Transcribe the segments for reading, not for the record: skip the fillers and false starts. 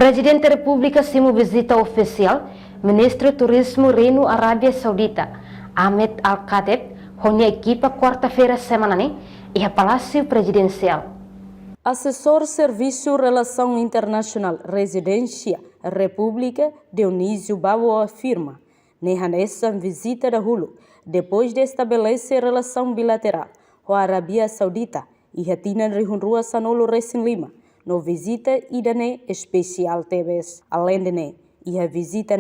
Presidente da República simu visita oficial Ministro Turismo Reino Arábia Saudita Ahmed Al-Khatib honya equipa quarta-feira semana e a Palácio Presidencial. Assessor Serviço Relação Internacional Residência República Dionísio Babo afirma nessa visita da Hulu depois de estabelecer relação bilateral com a Arábia Saudita e Hatina Rihunrua Sanolo Recém Lima no visita idane especial TBS. Além de e a visita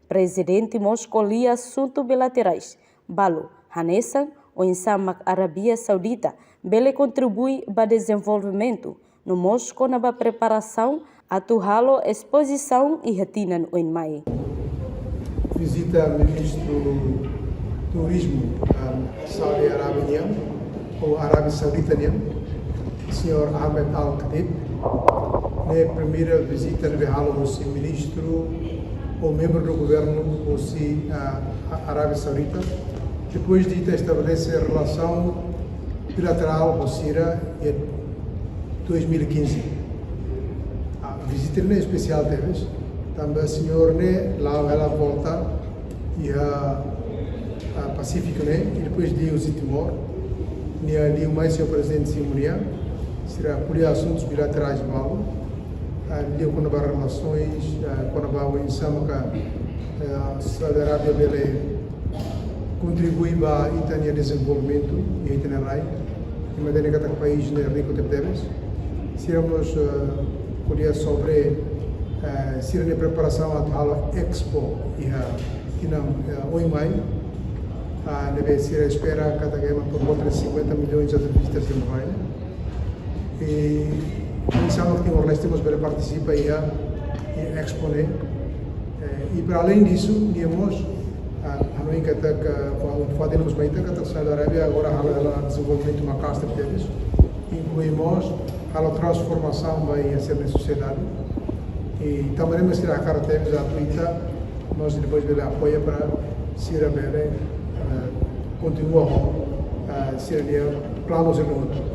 presidente Moscoli assuntos bilaterais balo Hanessan o Insamak Arábia Saudita bele contribui para o desenvolvimento no Moscou na preparação atual exposição e Hatina no Enmai. Visita ministro do Turismo Saudi Arábia ou Arábia Saudita, Sr. Ahmed Al-Khatib. Na primeira visita de o ministro ou membro do governo da Arábia Saudita, depois de estabelecer relação bilateral com a Síria em 2015. A visita é especial deles. Também o senhor lá ela volta e a Pacífico e depois de os Timor e ali o mais senhor presidente Simonia será por assuntos bilaterais mal ali com as relações com a Insama a Saudi Arábia bele contribui para o desenvolvimento e itinerário e maneira que o país rico de deves seremos colher sobre ser na preparação atual Expo e em maio deve ser a espera cada gama por volta de 50 milhões de visitas em maio e pensamos que nós temos para participar e Expo e para além disso temos a noite que fazemos bem que a Saudi Arábia agora há desenvolvimento uma casta deles incluímos a transformação vai ser na sociedade e também vamos ter a cara deles a Twitter nós depois dele apoia para ser a bela continuar a ser planos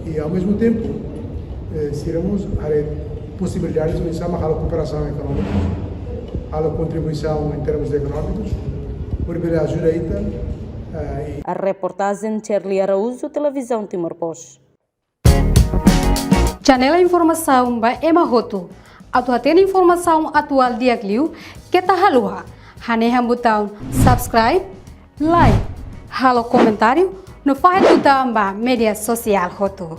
e ao mesmo tempo seremos a possibilidades de começar a cooperação econômica a contribuição em termos econômicos por a ajuda a reportagem Charlie Araújo, Televisão Timor-Poste. Janela Informação by Emma Roto. Atuaten informação atual dia Gliu, que tá halua. Haneha botão subscribe, like, halo comentário, no faz botão ba media social Roto.